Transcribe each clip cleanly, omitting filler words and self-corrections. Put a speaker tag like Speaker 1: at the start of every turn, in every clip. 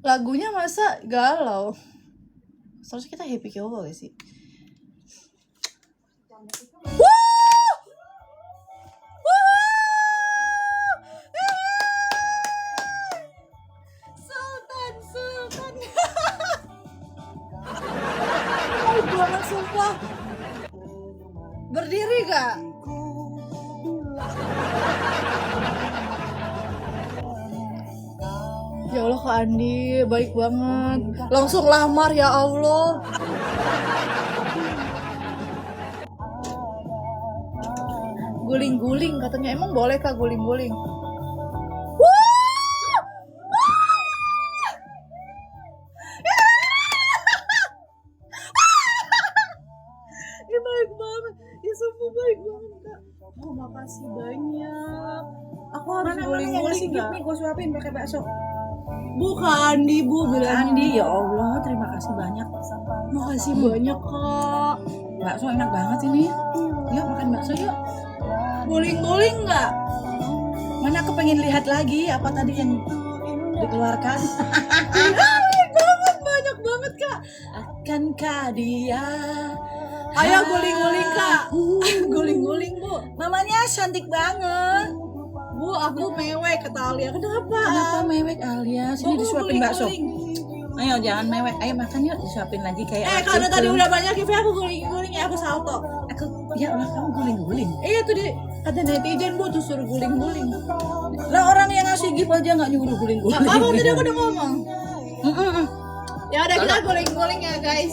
Speaker 1: Lagunya masa galau? Seharusnya kita happy coba gak sih? Sultan, Sultan. Baik banget sumpah. Berdiri gak? Ya Allah Kak Andi, baik banget. Langsung lamar ya Allah. Guling-guling katanya. Emang boleh Kak guling-guling? Baik banget. Ya sumpah baik banget Kak. Oh makasih banyak. Aku harus guling-guling
Speaker 2: nih,
Speaker 1: gak?
Speaker 2: gue suapin pakai bakso.
Speaker 1: Bukan Andi, Bu bilang.
Speaker 2: Andi, ya Allah, terima kasih banyak.
Speaker 1: Makasih banyak Kak.
Speaker 2: Bakso enak banget ini. Yuk makan bakso yuk.
Speaker 1: Guling-guling nggak?
Speaker 2: Mana aku pengen lihat lagi apa tadi yang dikeluarkan.
Speaker 1: Banyak banget Kak.
Speaker 2: Akankah dia?
Speaker 1: Ayo guling-guling Kak. Guling-guling Bu.
Speaker 2: Mamanya cantik banget.
Speaker 1: Bu, aku mewek kata Alia. Kenapa?
Speaker 2: Kenapa mewek Alia? Sini
Speaker 1: Bu,
Speaker 2: disuapin bakso.
Speaker 1: guling-guling.
Speaker 2: Ayo jangan mewek. Ayo makan yuk, disuapin lagi kayak
Speaker 1: Karena tadi udah banyak giveaway aku guling-guling ya aku salto.
Speaker 2: Aku ya Allah kamu guling-guling.
Speaker 1: Iya tuh di ada netizen Bu tuh suruh guling-guling.
Speaker 2: Lah orang yang ngasih gift aja nggak nyuruh guling-guling.
Speaker 1: Apa tadi aku udah ngomong? Ya udah kita guling-guling ya guys.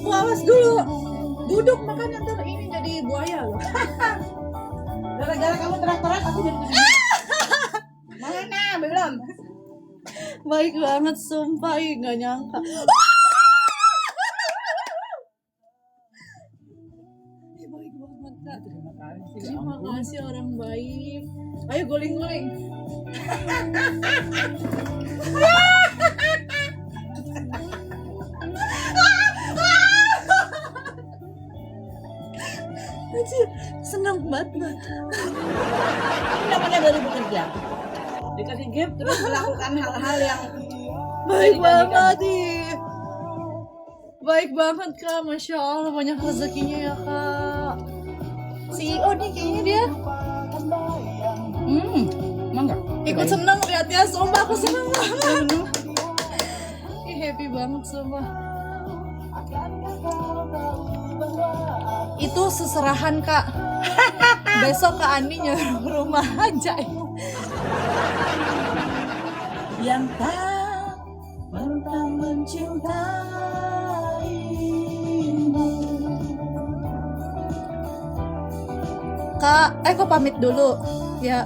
Speaker 1: Bu awas dulu. Duduk makanya ntar ini jadi buaya loh.
Speaker 2: Gara-gara kamu teriak-teriak aku jadi kesini. Mana belum?
Speaker 1: Baik banget sumpah, nggak nyangka. Baik banget Kak. Terima kasih orang baik. Ayo guling-guling. Anjir, senang banget.
Speaker 2: Ini namanya dari bekerja. Dikasih gift terus melakukan hal-hal yang
Speaker 1: Baik banget ih. Baik banget Kak, Masya Allah banyak rezekinya ya Kak. CEO nih kayaknya dia.
Speaker 2: Emang enggak?
Speaker 1: Ikut seneng liatnya, sumpah aku seneng banget. Ih happy banget sumpah. Itu seserahan Kak. Besok Kak Andi nyuruh rumah aja.
Speaker 2: Yang tak pernah mencintaimu.
Speaker 1: Kak, kok pamit dulu ya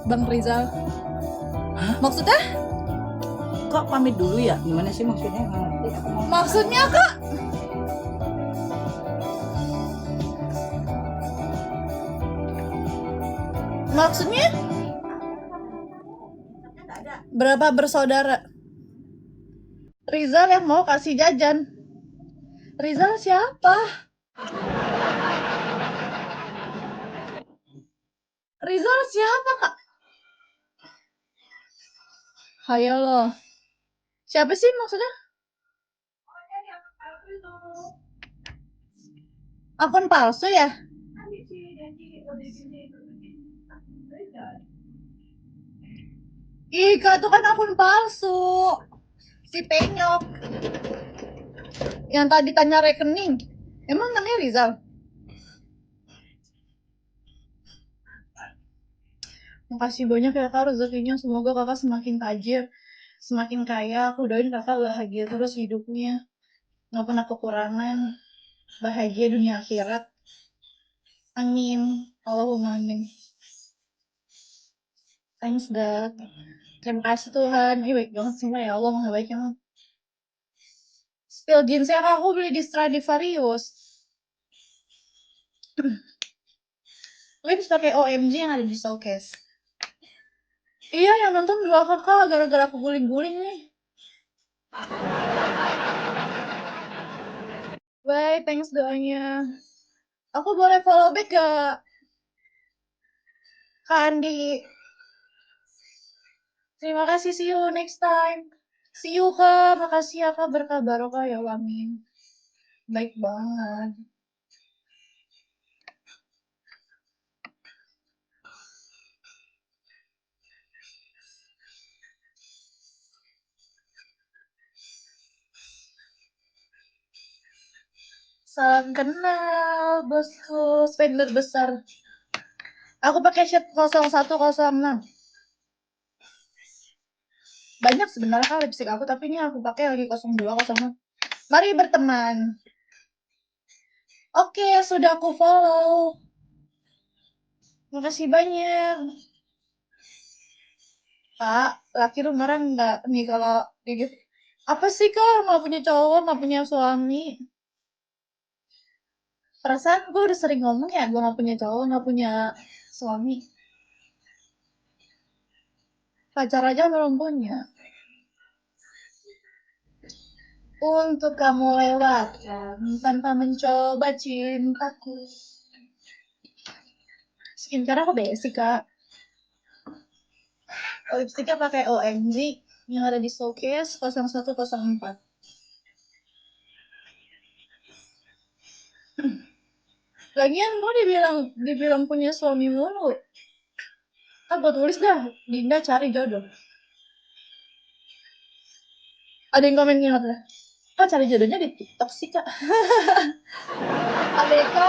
Speaker 1: Bang Rizal.
Speaker 2: Hah?
Speaker 1: Maksudnya?
Speaker 2: Kok pamit dulu ya? Gimana sih maksudnya? Nggak ngerti.
Speaker 1: Maksudnya Kak? Maksudnya? Berapa bersaudara? Rizal yang mau kasih jajan. Rizal siapa? Rizal siapa Kak? Hayo loh. Siapa sih maksudnya? Akun palsu ya? Ih Kak, itu kan akun palsu. Si Penyok. Yang tadi tanya rekening. Emang namanya Rizal? Makasih banyak ya Kak rezekinya. Semoga Kakak semakin tajir, semakin kaya. Aku doain Kakak bahagia terus hidupnya. Nggak pernah kekurangan. Bahagia dunia akhirat. Amin. Allahumma amin. Thanks God. Terima kasih Tuhan. Ini baik banget semua ya Allah. Maha baik banget. Spill jeansnya aku beli di Stradivarius. Lips pakai OMG yang ada di showcase. Iya, yang nonton 2 kakak gara-gara aku guling-guling nih. Bye, thanks doanya. Aku boleh follow back gak? Kak Andi. Terima kasih, see you next time. See you, Kak. Makasih ya, Kak, berkah barokah ya, amin. Baik banget. Salam kenal, bosku. Spender besar. Aku pakai shade 0106. Banyak sebenarnya kan lipstick aku, tapi ini aku pakai lagi 0206. Mari berteman. Oke, sudah aku follow. Makasih banyak. Kak, laki lu marah nggak nih kalau digit? Apa sih kak? Nggak punya cowok, nggak punya suami. Perasaan gue udah sering ngomong ya, gue nggak punya cowok, nggak punya suami. Pacar aja belum punya. Untuk kamu lewatkan tanpa mencoba cintaku. Skincare aku basic kak. Lipstiknya pakai OMG yang ada di showcase 0104. Lagian gue dibilang punya suami mulu. Ah, gue tulis dah, Dinda cari jodoh. Ada yang komen gini katanya, kak cari jodohnya di TikTok sih kak. Kak Beka,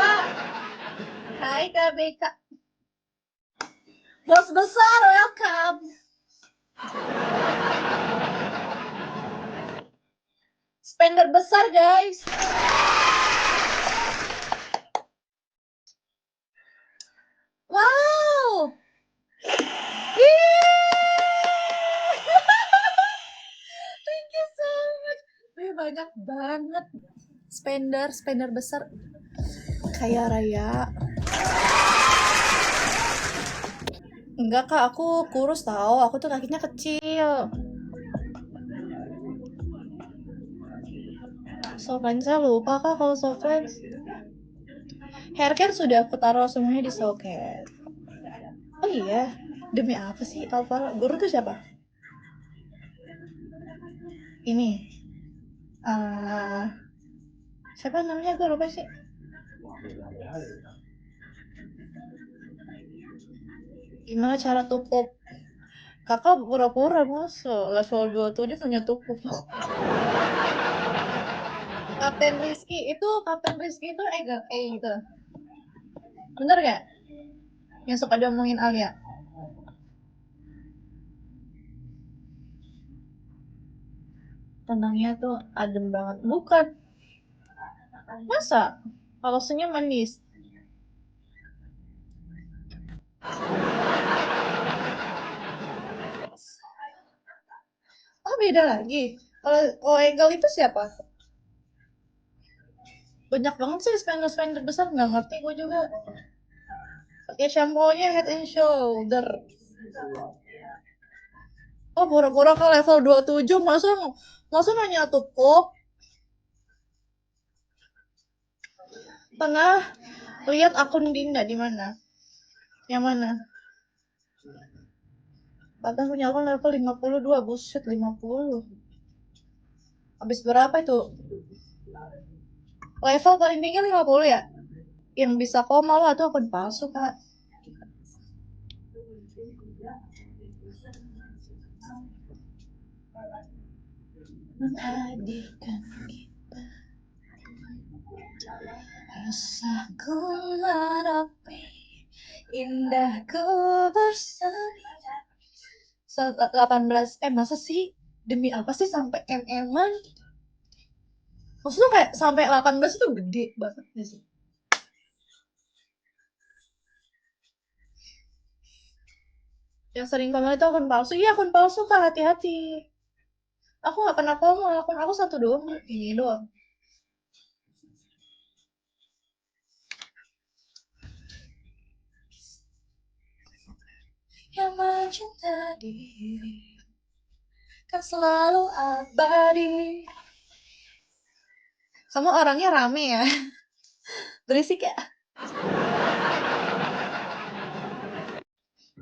Speaker 1: hai Kak Beka. Bos besar, welcome. Spender besar guys. Wow. Thank you so much. Wih, banyak banget. Spender besar. Kaya raya. Enggak kak, aku kurus tau. Aku tuh kakinya kecil. Softline saya lupa kak kalau softline. Haircare sudah aku taruh semuanya di soket. Oh iya, demi apa sih Alvaro? Guru tuh siapa? Ini. eh Siapa namanya? Gue lupa sih. Gimana cara tutup? Kakak pura-pura masuk. Level 27 punya tutup. Kapten Rizky itu Eagle A gitu. Bener gak? Yang suka diomongin Alia. Tenangnya tuh adem banget. Bukan. Masa? Kalau senyum manis. Oh beda lagi. Kalau Eagle itu siapa? Banyak banget sih spender-spender besar. Nggak ngerti gue juga. Pakai shampoo-nya Head and Shoulder. Oh pura-pura ke level 27. Masa nanya tutup? Tengah lihat akun Dinda di mana? Yang mana? Padahal punya akun level 52, buset 50. Habis berapa itu? Level paling tinggi 50 ya? Yang bisa koma lah tuh akun palsu, Kak. Menghadirkan kita. Rasaku menepi, indahku bersama. 18 masa sih? Demi apa sih sampai MM-an? Maksudnya kayak sampai 18 itu gede banget sih. Yang sering komen itu akun palsu. Iya akun palsu kak, hati-hati. Aku gak pernah komen, akun aku satu doang. Ini doang. Yang mencinta diri kan selalu abadi. Kamu orangnya rame ya. Berisik ya.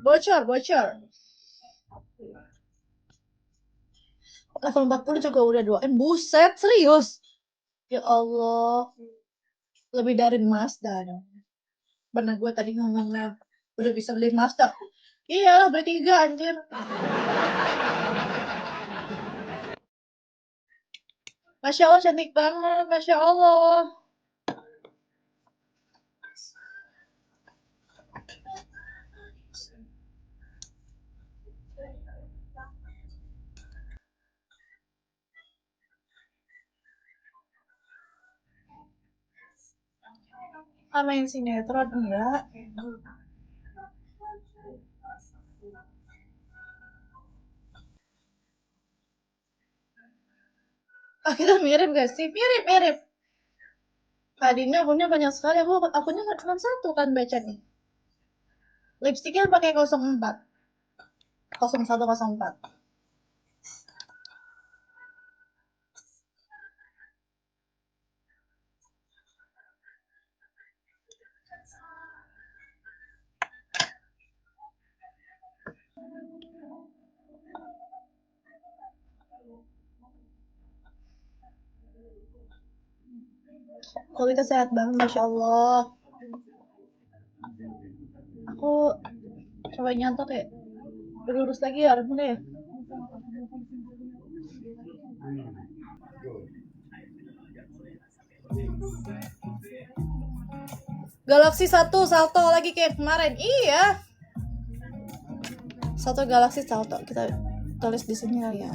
Speaker 1: Bocor. level 40 juga udah doain. Buset, serius? Ya Allah, lebih dari Mazda dong. Pernah gue tadi ngomongnya udah bisa beli Mazda. Iya, beli 3 anjir. Masya Allah, cantik banget. Masya Allah. Main sinetron enggak? Kita mirip gak sih? Mirip. Tadinya akunnya banyak sekali. Akunnya nggak cuma satu kan baca nih. Lipstiknya pakai 04. 0104. Kalau kita sehat banget, Masya Allah. Aku coba nyantok ya. Lurus lagi ya, harusnya ya. Galaxy 1 salto lagi kayak kemarin. Iya. Satu Galaxy salto. Kita tulis di sini kali ya.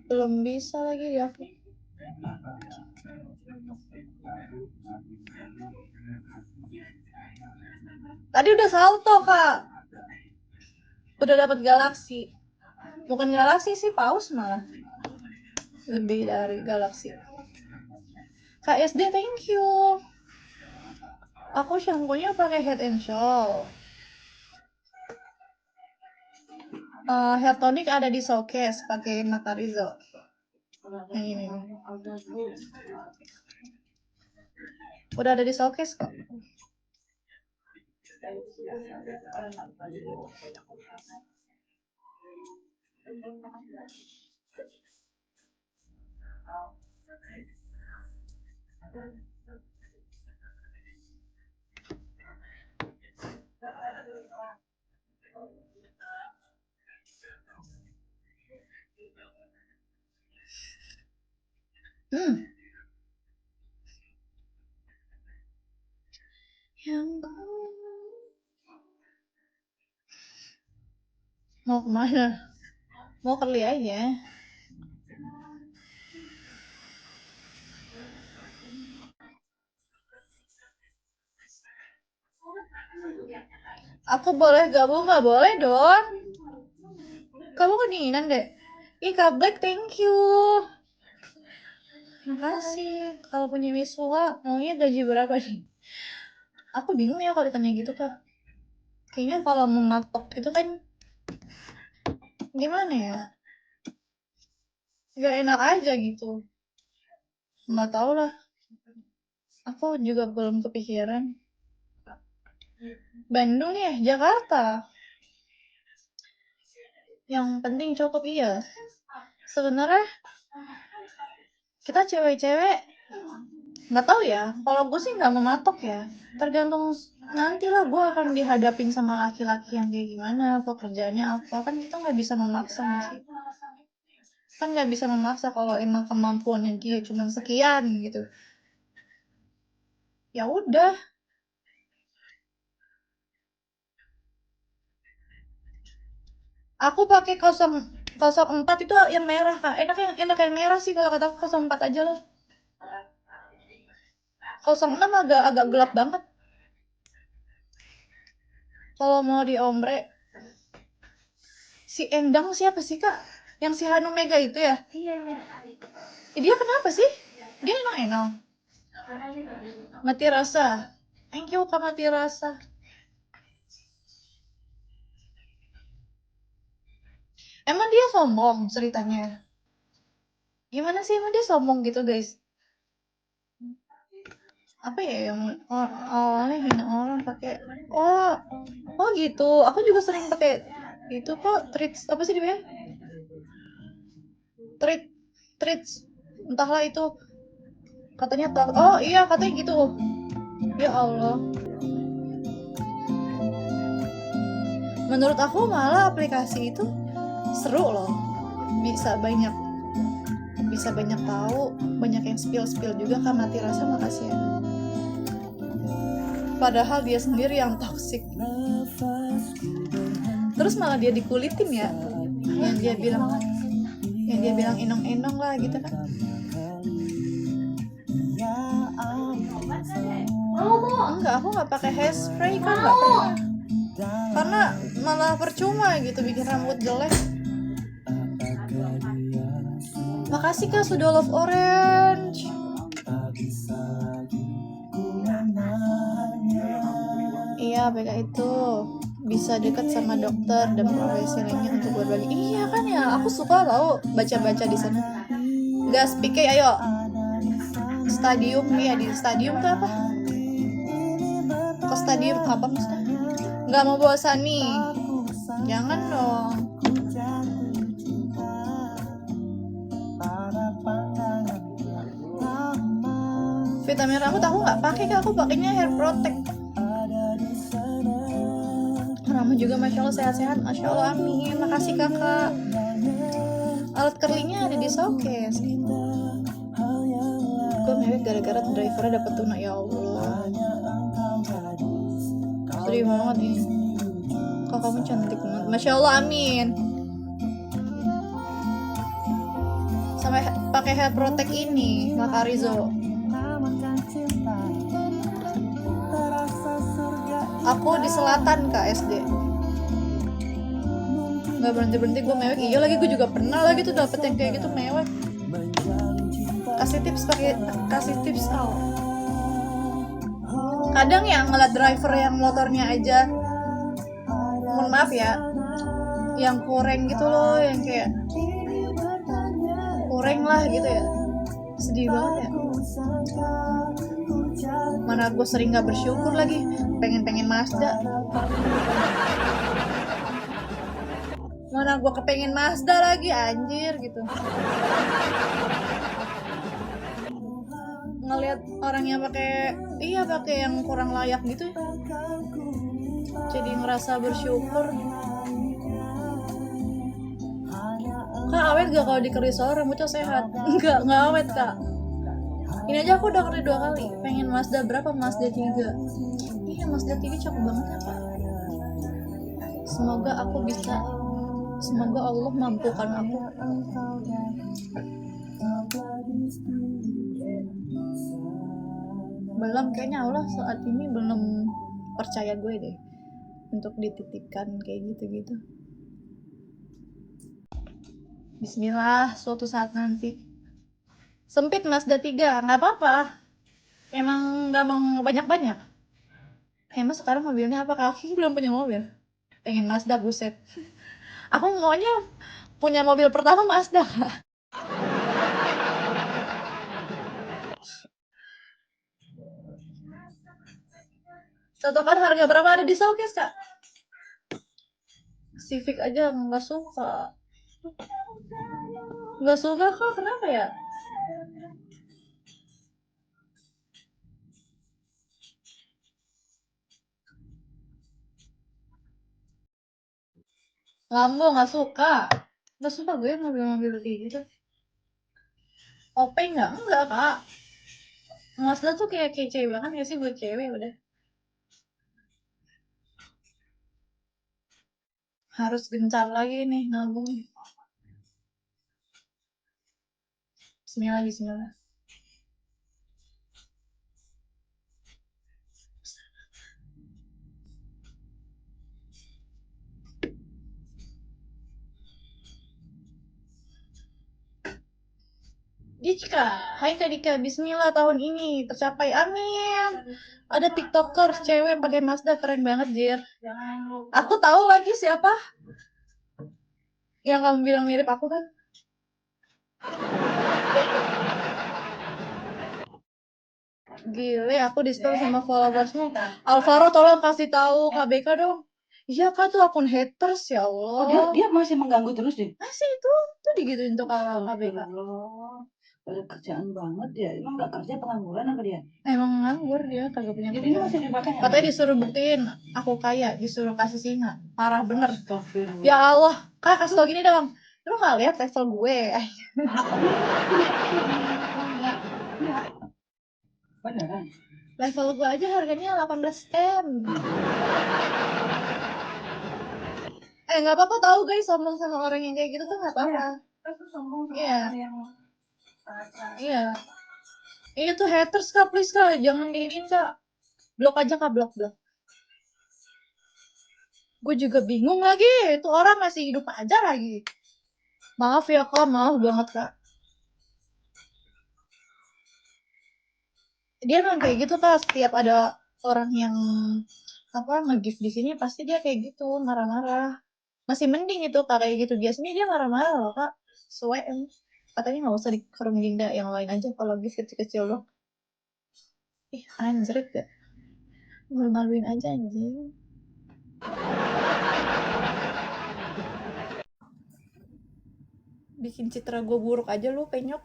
Speaker 1: Belum bisa lagi ya. Tadi udah salto, Kak. Udah dapat Galaxy. Bukan Galaxy sih, paus malah. Lebih dari Galaxy. Kak SD, thank you. Aku shampoo-nya pakai Head and Shoulder. Hair tonic ada di showcase pakai Matarizo. Yang ini. Udah ada di showcase kok. Mau kemana? Mau kerli aja. Aku boleh gabung nggak? Boleh dong. Kamu kedinginan deh. Ih, Kak Black, thank you. Makasih. Kalau punya Wiswa, maunya gaji berapa sih? Aku bingung ya kalau ditanya gitu, Kak. Kayaknya kalau mau matok itu kan gimana ya? Gak enak aja gitu. Nggak tahu lah. Aku juga belum kepikiran. Bandung ya, Jakarta. Yang penting cukup iya. Sebenarnya kita cewek-cewek nggak tahu ya. Kalau gue sih nggak mematok ya. Tergantung nanti lah gue akan dihadapin sama laki-laki yang kayak gimana, pekerjaannya apa. Kan kita nggak bisa memaksa sih. Kan nggak bisa memaksa kalau emang kemampuannya dia cuma sekian gitu. Ya udah. Aku pakai 04 itu yang merah, Kak. Enak yang merah sih, kalau kata 04 aja lah. 06 agak gelap banget. Kalau mau di ombre, si Endang siapa sih, Kak? Yang si Hanum Mega itu ya? Iya. Dia kenapa sih? Dia enak. Mati rasa. Thank you, Kak, mati rasa. Emang dia sombong ceritanya? Gimana sih emang dia sombong gitu, guys? Apa ya yang awalnya hina orang pakai, oh gitu, aku juga sering pakai Itu kok treats apa sih dia? Treats entahlah itu katanya oh iya katanya gitu. Ya Allah. Menurut aku malah aplikasi itu seru loh. Bisa banyak tahu, banyak yang spill juga kan, mati rasa makasih ya. Padahal dia sendiri yang toxic. Terus malah dia dikulitin ya, yang dia bilang enong-enong lah gitu kan. Enggak, aku nggak pakai hairspray kan, nggak pernah. Karena malah percuma gitu bikin rambut jelek. Makasih Kak sudah love orange. Iya, BK itu bisa dekat sama dokter dan profesi lainnya untuk berbagi. Iya kan ya, aku suka tau baca-baca di sana. Gas PK ayo. Stadium ya, di stadium tuh apa? Ke stadium apa maksudnya? Nggak mau bosan nih. Jangan dong. Vitamin rambut aku nggak pakai, aku pakainya hair protect. Rambut juga masya Allah sehat-sehat, masya Allah amin. Makasih kakak. Alat curlingnya ada di showcase. Gue mewek gara-gara drivernya dapet tuna, ya Allah. Sedih banget ini. Kok kamu cantik banget, masya Allah amin. Sampai pakai hair protect ini, Makarizo. Aku di selatan Kak SD. Nggak berhenti gue mewek. Iya lagi gue juga pernah lagi tuh dapet yang kayak gitu mewek. Kasih tips kadang yang ngeliat driver yang motornya aja, mohon maaf ya, yang kurang gitu loh, yang kayak kurang lah gitu ya, sedih banget ya. Mana gue sering gak bersyukur lagi, pengen Mazda. Mana gue kepengen Mazda lagi, anjir gitu. Ngelihat orang yang pakai yang kurang layak gitu, jadi ngerasa bersyukur. Kak awet gak kalau dikeris orang, rambutnya sehat? Enggak awet Kak. Ini aja aku udah kali 2 kali. Pengen Mazda berapa? Mazda 3. Iya Mazda 3 cakep banget ya Kak. Semoga Allah mampukan aku. Belum, kayaknya Allah saat ini belum percaya gue deh untuk dititipkan kayak gitu-gitu. Bismillah, suatu saat nanti. Sempit Mazda 3, nggak apa-apa. Emang nggak mau banyak-banyak. Emang sekarang mobilnya apa? Aku belum punya mobil. Pengen Mazda, buset. Aku maunya punya mobil pertama Mazda. Contohkan harga berapa ada di showcase Kak? Civic aja nggak suka. Nggak suka kok, kenapa ya? Lambo nggak suka. Nggak suka gue mobil-mobil kayak gitu. Openg enggak Kak. Mazda tuh kayak kece banget ya sih buat cewek udah. Harus gencar lagi nih nabung. Bismillah. Dika, hai Kak Dika, Bismillah tahun ini tercapai, amin. Ada tiktoker cewek pakai Mazda keren banget Jir. Aku tahu lagi siapa yang kamu bilang mirip aku kan. Gile, aku di store sama followersmu. Alvaro tolong kasih tahu KBK dong. Iya kak, tuh akun haters ya
Speaker 2: Oh,
Speaker 1: Allah.
Speaker 2: dia masih mengganggu terus deh.
Speaker 1: Masih itu tuh digituin tuh kakak KBK.
Speaker 2: Allah, ada kerjaan banget ya. Emang nggak kerja, pengangguran apa dia?
Speaker 1: Emang nganggur dia, kagak punya
Speaker 2: Jadi ini
Speaker 1: kerjaan.
Speaker 2: masih dipakai nggak?
Speaker 1: Katanya disuruh buktiin aku kaya, disuruh kasih singa. Parah bener.
Speaker 2: Astagfirullah.
Speaker 1: Ya Allah, kak kasih tau gini dong. Lu gak lihat level gue?
Speaker 2: Beneran.
Speaker 1: Level gue aja harganya 18M. Nggak apa-apa tahu guys, sombong sama orang yang kayak gitu tuh nggak apa-apa. Iya. Iya. Iya tuh haters kak, please kak, jangan diinin kak. Blok aja kak, blok. Gue juga bingung lagi, itu orang masih hidup aja lagi. Maaf ya kak, maaf banget kak. Dia memang kayak gitu kak, setiap ada orang yang nge-gift di sini pasti dia kayak gitu, marah-marah. Masih mending itu kak kayak gitu, biasanya dia marah-marah loh kak. Katanya nggak usah di forum Dinda, yang lain aja kalau gift kecil-kecil loh. Ih anjrit ya, malu-maluin aja anjing. Bikin citra gue buruk aja lu penyok.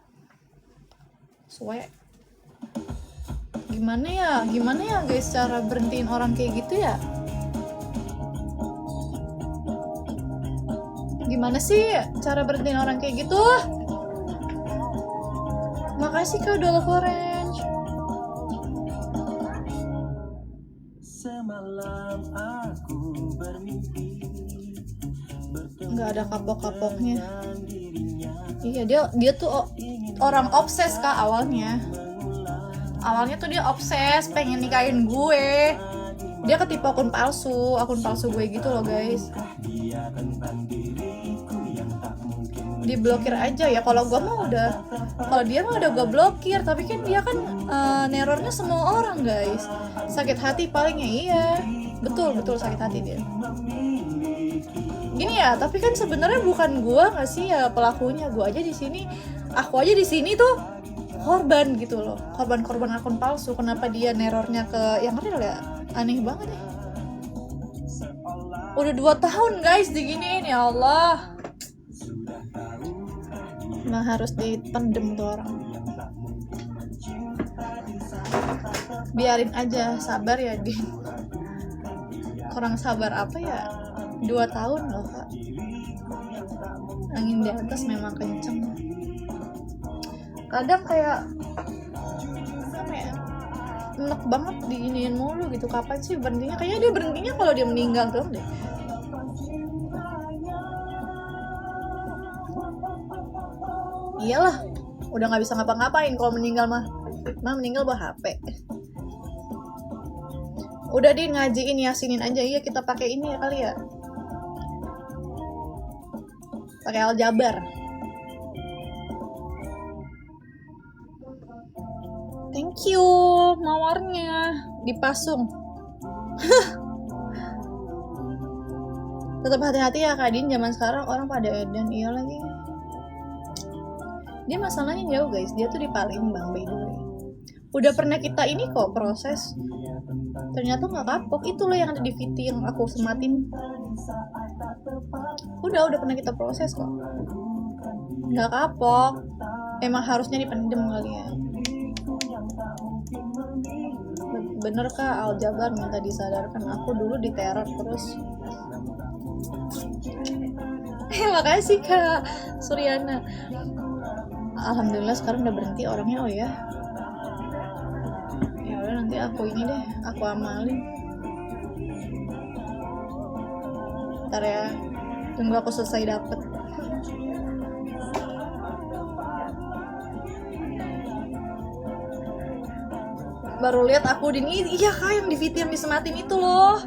Speaker 1: Suwe. Gimana ya guys cara berhentiin orang kayak gitu ya? Gimana sih cara berhentiin orang kayak gitu? Makasih kak udah love orange. Semalam aku bermimpi nggak ada kapok-kapoknya. Iya dia tuh orang obses kak awalnya tuh dia obses pengen nikahin gue. Dia ketipu akun palsu gue gitu loh guys. Diblokir aja ya, kalau gue mah kalau dia mah udah gue blokir, tapi kan dia kan nerornya semua orang guys. Sakit hati palingnya. Iya betul sakit hati dia. Gini ya, tapi kan sebenarnya bukan gue nggak sih ya pelakunya. Aku aja di sini tuh korban gitu loh, korban akun palsu. Kenapa dia nerornya ke yang real ya? Aneh banget ya. Udah 2 tahun guys diginiin, ya Allah. Nah harus dipendem tuh orang. Biarin aja, sabar ya Din. Kurang sabar apa ya? 2 tahun loh kak. Angin di atas memang kenceng. Kadang kayak apa ya, enak banget diiniin mulu gitu. Kapan sih berhentinya? Kayaknya dia berhentinya kalau dia meninggal dong deh. Iyalah, udah nggak bisa ngapa-ngapain kalau meninggal mah meninggal bawa HP. Udah di ngajiin yasinin aja. Iya kita pakai ini ya kali ya, pakai Aljabar. Thank you mawarnya dipasung. Tetap hati-hati ya Kak Din, zaman sekarang orang pada edan. Iya lagi, dia masalahnya jauh guys, dia tuh di Palembang by the way. Udah pernah kita ini kok proses, ternyata nggak kapok. Itu loh yang ada di VT yang aku sematin. Udah pernah kita proses kok, nggak kapok. Emang harusnya dipendem kali ya. Bener kak, Aljabar minta disadarkan. Aku dulu diteror terus. Makasih kak Suryana. Alhamdulillah sekarang udah berhenti orangnya. Oh ya udah, nanti aku ini deh, aku amalin. Ntar ya, tunggu aku selesai dapet. Baru lihat aku ini. Iya kak, yang di VT yang disematin itu loh.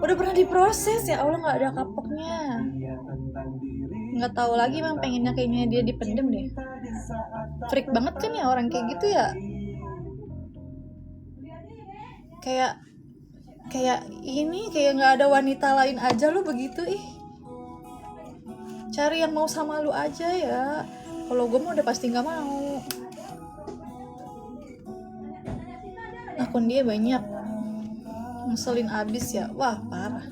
Speaker 1: Udah pernah diproses, ya Allah nggak ada kapoknya. Nggak tahu lagi, emang pengennya kayaknya dia dipendem deh. Freak banget kan ya orang kayak gitu ya. Kayak ini, kayak nggak ada wanita lain aja lu begitu. Cari yang mau sama lu aja ya. Kalau gue mah udah pasti nggak mau. Akun dia banyak, ngeselin abis ya. Wah parah.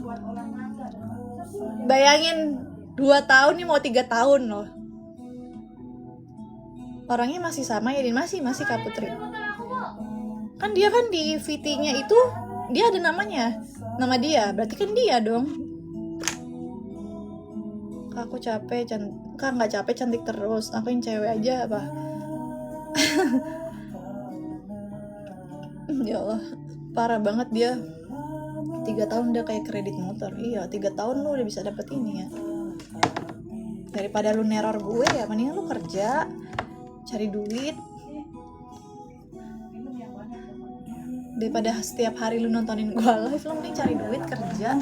Speaker 1: Bayangin 2 tahun nih mau 3 tahun loh. Orangnya masih sama ya, masih Kak Putri. Kan dia kan di VT-nya itu dia ada namanya, nama dia, berarti kan dia dong. Kak, aku capek, Kak nggak capek cantik terus, aku yang cewek aja apa? Ya Allah, parah banget dia. 3 tahun udah kayak kredit motor. Iya, 3 tahun lu udah bisa dapet ini ya. Daripada lu neror gue ya, mendingan lu kerja, cari duit. Daripada setiap hari lu nontonin gue live, lu mending cari duit, kerja.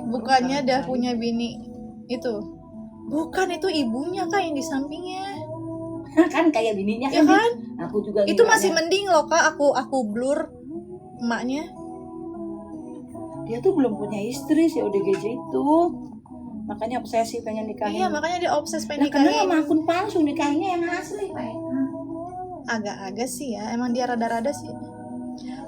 Speaker 1: Bukannya dah punya bini itu. Bukan, itu ibunya Kak yang di sampingnya.
Speaker 2: Kan kayak bininya
Speaker 1: ya kan?
Speaker 2: Aku juga
Speaker 1: itu masih mending loh Kak, aku blur emaknya.
Speaker 2: Dia tuh belum punya istri si ODGJ itu. Makanya obsesi pengen nikahin.
Speaker 1: Iya, makanya dia obses pengen
Speaker 2: nikahin.
Speaker 1: nikahin.
Speaker 2: Kenapa akun palsu nikahinnya yang asli, Pak?
Speaker 1: Agak-agak sih ya, emang dia rada-rada sih.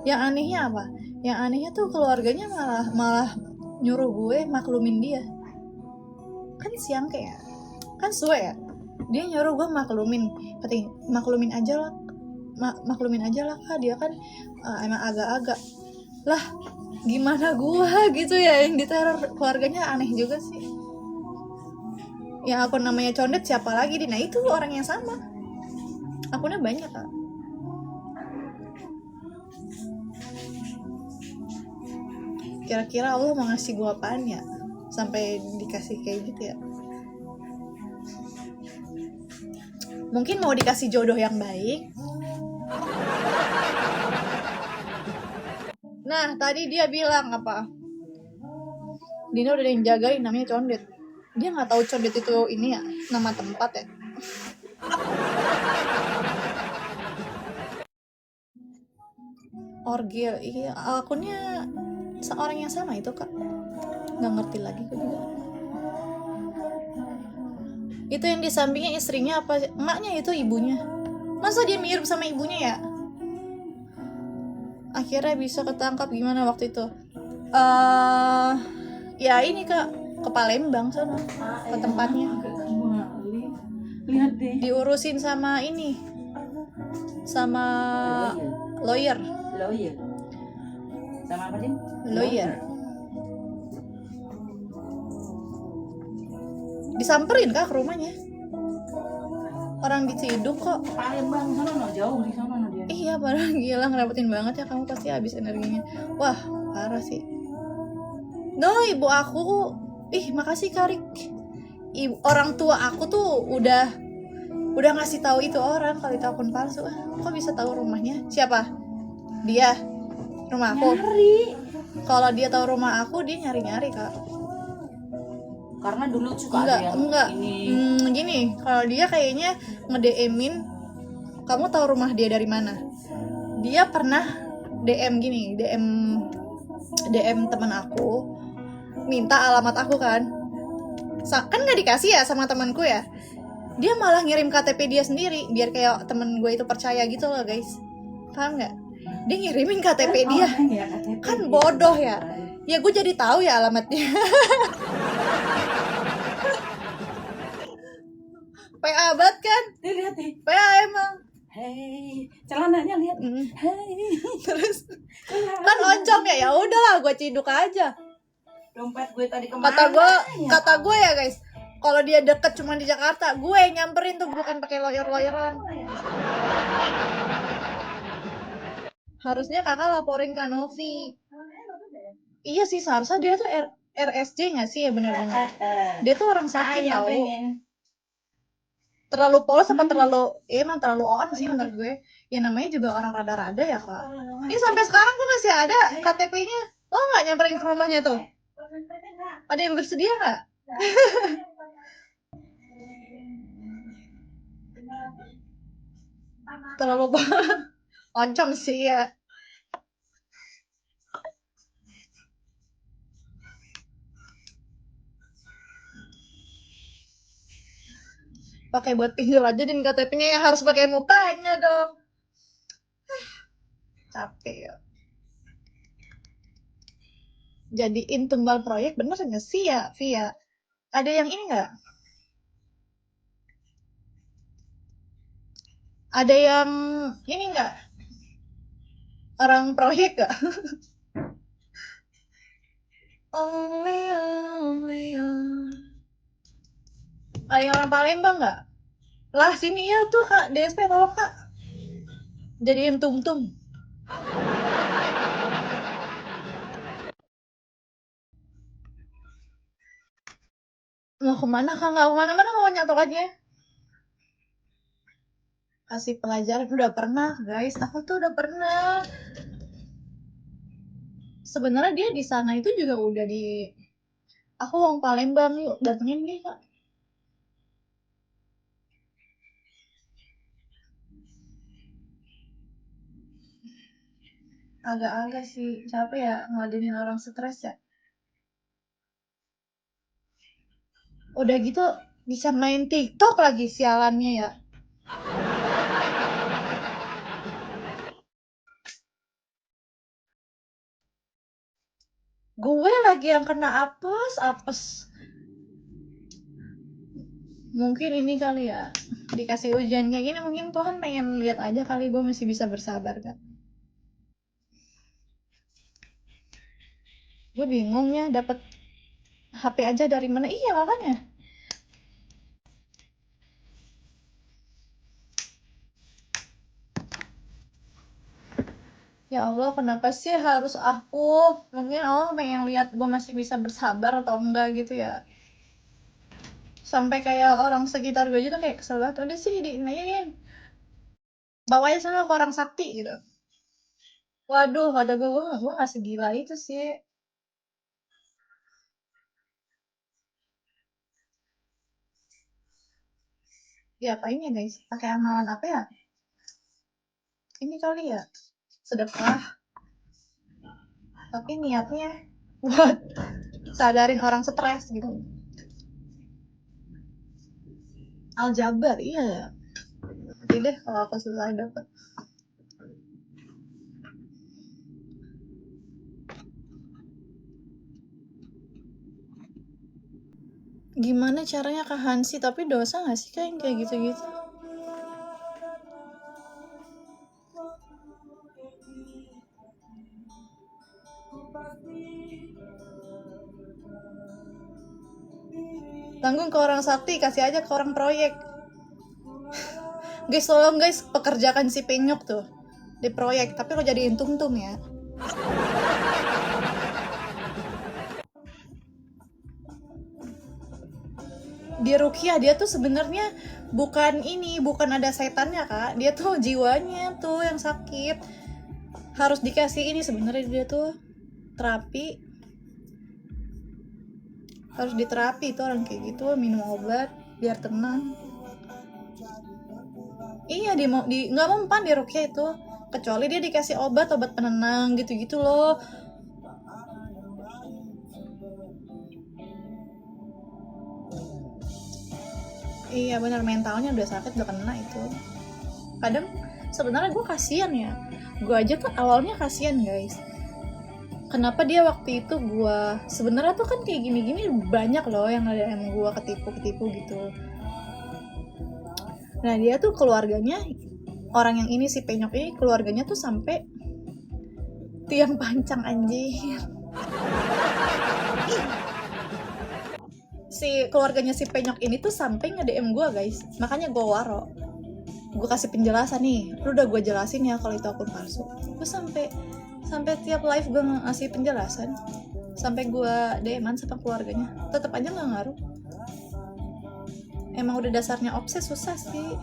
Speaker 1: Yang anehnya apa? Yang anehnya tuh keluarganya malah nyuruh gue maklumin dia. Kan siang kayak, kan suwe ya. Dia nyuruh gue maklumin, katanya maklumin aja lah Kak, dia kan emang agak-agak. Lah, gimana gue gitu ya yang diteror. Keluarganya aneh juga sih. Yang akun namanya Condet siapa lagi? Nah itu orang yang sama. Akunnya banyak Kak. Kira-kira Allah mau ngasih gue apaan ya sampai dikasih kayak gitu ya? Mungkin mau dikasih jodoh yang baik. Nah tadi dia bilang apa? Dina udah ada yang jagain, namanya Condet. Dia nggak tahu Condet itu ini ya, nama tempat ya. Orgil, iya, akunnya seorang yang sama itu Kak. Nggak ngerti lagi gue juga. Itu yang di sampingnya istrinya apa? Emaknya itu ibunya. Masa dia mirip sama ibunya ya? Akhirnya bisa ketangkap gimana waktu itu? Ya ini Kak, ke Palembang sana, ke tempatnya.
Speaker 2: Lihat deh.
Speaker 1: Diurusin sama ini, sama lawyer.
Speaker 2: Sama apa sih?
Speaker 1: Lawyer. Disamperin Kak ke rumahnya. Orang diciduk kok.
Speaker 2: Palembang sana jauh di sana dia.
Speaker 1: Iya, padahal gila ngerepotin banget ya, kamu pasti habis energinya. Wah, parah sih. Ibu aku, makasih Karik. Orang tua aku tuh udah ngasih tahu itu orang kalau itu akun palsu. Kok bisa tahu rumahnya? Siapa? Dia. Rumah aku.
Speaker 2: Nyari.
Speaker 1: Kalau dia tahu rumah aku, dia nyari-nyari Kak.
Speaker 2: Karena dulu suka ada yang ini.
Speaker 1: Gini, kalau dia kayaknya nge-DM-in, kamu tahu rumah dia dari mana? Dia pernah DM gini, DM teman aku, minta alamat aku kan nggak dikasih ya sama temanku ya. Dia malah ngirim KTP dia sendiri biar kayak temen gue itu percaya gitu loh guys, paham nggak? Dia ngirimin KTP dia
Speaker 2: Ya, KTP
Speaker 1: kan bodoh ya. Ya gue jadi tahu ya alamatnya. PA banget kan?
Speaker 2: Lihat nih.
Speaker 1: PA emang.
Speaker 2: Hei, celananya lihat. Hei.
Speaker 1: Terus kan oncom ya udahlah gue ciduk aja.
Speaker 2: Dompet gue tadi kemana?
Speaker 1: Kata gue ya guys, kalau dia deket cuma di Jakarta, gue nyamperin tuh, bukan pakai lawyeran. Harusnya kakak laporin ke Novi. Iya sih, seharusnya dia tuh RSJ nggak sih ya, benar-benar. Dia tuh orang sakit tau. Terlalu polos apa emang terlalu on sih menurut gue. Ya namanya juga orang rada-rada ya Kak. Ini sampai sekarang tuh masih ada KTP-nya. Lo nggak nyamperin ke rumahnya tuh? Ada yang bersedia nggak? Terlalu oncom sih ya. Pakai buat pinjol aja, dan KTP-nya yang harus pakai mukanya dong. Capek ya. jadiin tumbal proyek, bener nggak sih ya Via? Ada yang ini nggak? Ada yang ini nggak? Orang proyek nggak? Only you, only you. Ada yang orang Palembang nggak? Lah sini ya tuh kak, DSP tolong kak. Jadiin tum-tum. Mau kemana kak? Nggak kemana-mana, mau nyatok aja. Kasih pelajaran, udah pernah guys, aku tuh udah pernah. Sebenarnya dia di sana itu juga udah di, aku orang Palembang, yuk datengin dia kak. Agak-agak sih capek ya ngeladenin orang stres ya. Udah gitu bisa main TikTok lagi sialannya ya. Gue lagi yang kena apes, apes. Mungkin ini kali ya, dikasih ujian kayak gini mungkin Tuhan pengen lihat aja kali gue masih bisa bersabar kan. Gue bingung ya dapat HP aja dari mana, iya makanya. Ya Allah, kenapa sih harus aku? Mungkin Allah pengen lihat gue masih bisa bersabar atau enggak gitu ya. Sampai kayak orang sekitar gue aja tuh kayak kesel banget. Udah sih diinain. Bawanya sana ke orang sakti gitu. Waduh, kata gue gak segila itu sih. Ya apain ya guys? Pakai amalan apa ya? Ini kali ya, sedekah. Tapi niatnya buat sadarin orang stres gitu. Aljabar, iya ya. Nanti deh kalau aku susah dapet. Gimana caranya Kak Hansi? Tapi dosa gak sih Kak yang kayak gitu-gitu? Tanggung ke orang sakti, kasih aja ke orang proyek. Guys, tolong guys, pekerjakan si penyok tuh di proyek, tapi lo jadiin tung-tung ya. Di Rukiah dia tuh sebenarnya bukan ini, bukan ada setannya kak, dia tuh jiwanya tuh yang sakit, harus dikasih ini sebenarnya, dia tuh terapi, harus diterapi itu orang kayak gitu, minum obat biar tenang. Iya di nggak mempan di Rukiah itu, kecuali dia dikasih obat penenang gitu-gitu loh. Iya benar, mentalnya udah sakit, udah kena itu. Kadang sebenarnya gue kasihan ya, gue aja tuh awalnya kasihan guys. Kenapa dia waktu itu gue, sebenarnya tuh kan kayak gini-gini banyak loh yang ada yang gue ketipu gitu. Nah dia tuh keluarganya, orang yang ini si penyok ini keluarganya tuh sampai tiang pancang anjir. Si keluarganya si penyok ini tuh sampai nge-DM gue guys, makanya gue waro, gue kasih penjelasan nih, lu udah gue jelasin ya kalau itu akun palsu. Gue sampai tiap live gue ngasih penjelasan, sampai gue DM-an sama keluarganya, tetap aja nggak ngaruh. Emang udah dasarnya obses, susah sih.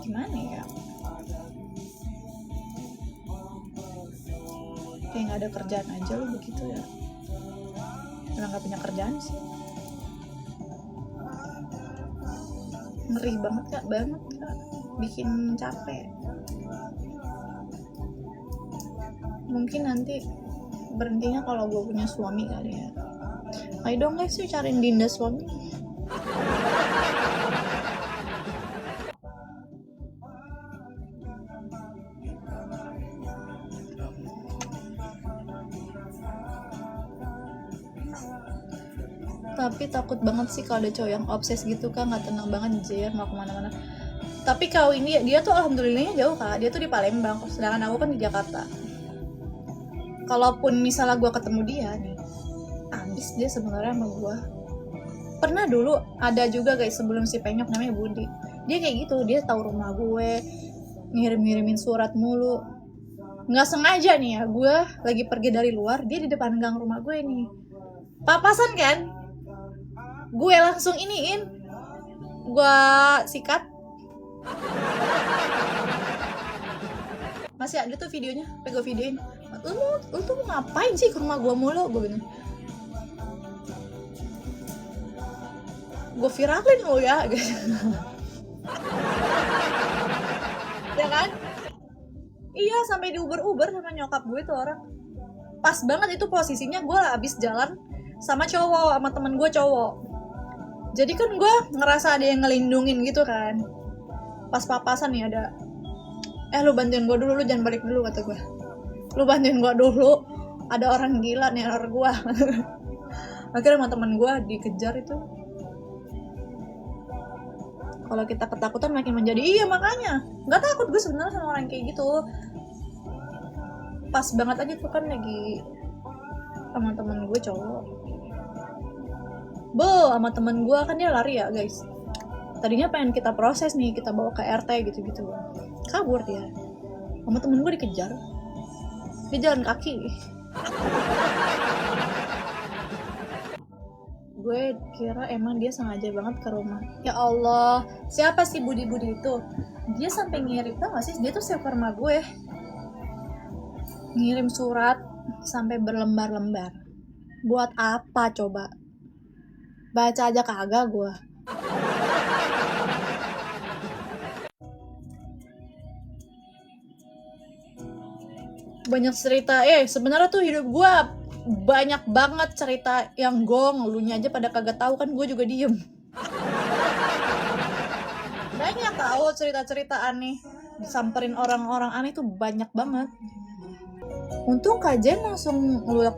Speaker 1: Gimana ya, kayak nggak ada kerjaan aja lu begitu ya. Emang nggak punya kerjaan sih. Ngeri banget kak, bikin capek. Mungkin nanti berhentinya kalau gue punya suami kali ya. Ayo dong guys, yuk cariin Dinda suami. Tapi takut banget sih kalau ada cowok yang obses gitu kan, nggak tenang banget anjir, mau kemana-mana. Tapi kalau ini dia tuh alhamdulillahnya jauh kak, dia tuh di Palembang, sedangkan aku kan di Jakarta. Kalaupun misalnya gue ketemu dia nih, abis dia sebenarnya sama gue. Pernah dulu ada juga guys sebelum si Penyok, namanya Budi. Dia kayak gitu, dia tahu rumah gue, ngirim-ngirimin surat mulu. Nggak sengaja nih ya, gue lagi pergi dari luar, dia di depan gang rumah gue nih. Papasan kan? Gue langsung iniin, gue sikat. Masih ada tuh videonya, gue videoin. Lu tuh mau ngapain sih ke rumah gue mulu? Gue bilang. Gue viralin lo ya. Ya kan? Iya, sampai di Uber sama nyokap gue tuh orang. Pas banget itu posisinya gue abis jalan sama cowok, sama temen gue cowok. Jadi kan gue ngerasa ada yang ngelindungin gitu kan. Pas papasan nih ada, lu bantuin gue dulu, lu jangan balik dulu kata gue. Lu bantuin gue dulu, ada orang gila nih neror gue. Akhirnya sama temen gue dikejar itu. Kalau kita ketakutan makin menjadi, iya makanya nggak takut gue sebenarnya sama orang kayak gitu. Pas banget aja tuh kan lagi sama temen gue cowok, sama temen gue kan dia lari ya guys. Tadinya pengen kita proses nih, kita bawa ke RT gitu-gitu, kabur dia. Sama temen gue dikejar, dia jalan kaki. Gue kira emang dia sengaja banget ke rumah. Ya Allah, siapa sih Budi itu? Dia sampai ngirim, tau gak sih, dia tuh save rumah gue, ngirim surat sampai berlembar-lembar. Buat apa coba? Baca aja kagak gue. Banyak cerita, sebenarnya tuh hidup gue banyak banget cerita yang gong, lunya aja pada kagak tahu kan, gue juga diem. Banyak tahu cerita-cerita aneh, disamperin orang-orang aneh tuh banyak banget. Untung Kak Jen langsung ngeluak